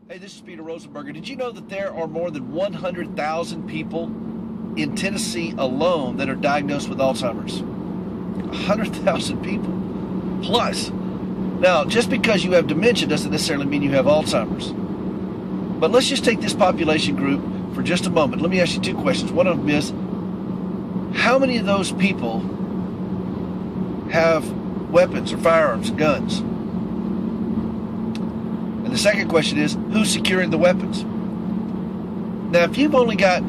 Hey, this is Peter Rosenberger. Did you know that there are more than 100,000 people in Tennessee alone that are diagnosed with Alzheimer's? 100,000 people plus. Now, just because you have dementia doesn't necessarily mean you have Alzheimer's. But let's just take this population group for just a moment. Let me ask you two questions. One of them is, how many of those people have weapons or firearms, guns? And the second question is, who's securing the weapons? Now, if you've only got,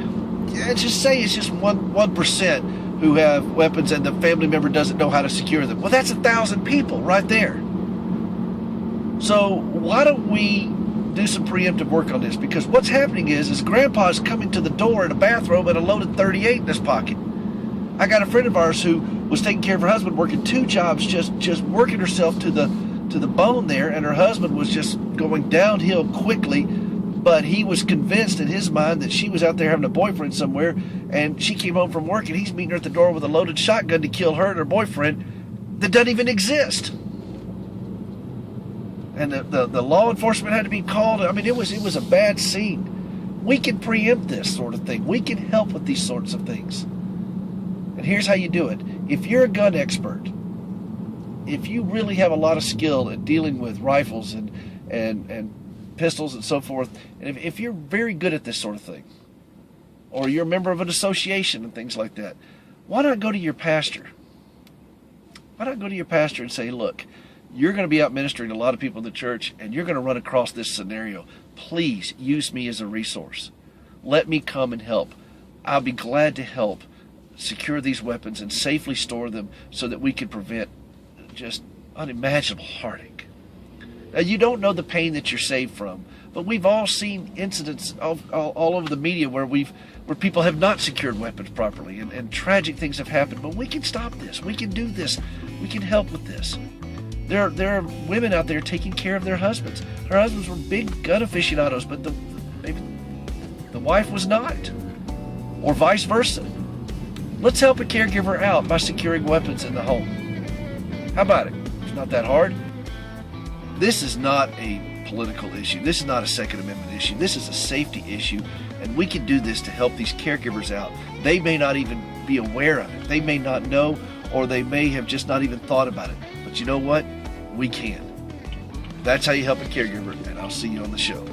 just say it's just 1% who have weapons and the family member doesn't know how to secure them. Well, that's 1,000 people right there. So why don't we do some preemptive work on this? Because what's happening is grandpa's coming to the door in a bathrobe and a loaded .38 in his pocket. I got a friend of ours who was taking care of her husband, working two jobs, just working herself to the bone there, and her husband was just going downhill quickly, but he was convinced in his mind that she was out there having a boyfriend somewhere, and she came home from work and he's meeting her at the door with a loaded shotgun to kill her and her boyfriend that doesn't even exist. And the law enforcement had to be called. I mean, it was a bad scene. We can preempt this sort of thing. We can help with these sorts of things. And here's how you do it. If you're a gun expert, if you really have a lot of skill at dealing with rifles and pistols and so forth, and if you're very good at this sort of thing, or you're a member of an association and things like that, why not go to your pastor? Why not go to your pastor and say, look, you're going to be out ministering to a lot of people in the church, and you're going to run across this scenario. Please use me as a resource. Let me come and help. I'll be glad to help secure these weapons and safely store them so that we can prevent just unimaginable heartache. Now, you don't know the pain that you're saved from, but we've all seen incidents all over the media where people have not secured weapons properly, and tragic things have happened. But we can stop this. We can do this. We can help with this. There are women out there taking care of their husbands. Her husbands were big gun aficionados, but maybe the wife was not, or vice versa. Let's help a caregiver out by securing weapons in the home. How about it? It's not that hard. This is not a political issue. This is not a Second Amendment issue. This is a safety issue, and we can do this to help these caregivers out. They may not even be aware of it. They may not know, or they may have just not even thought about it. But you know what? We can. That's how you help a caregiver, and I'll see you on the show.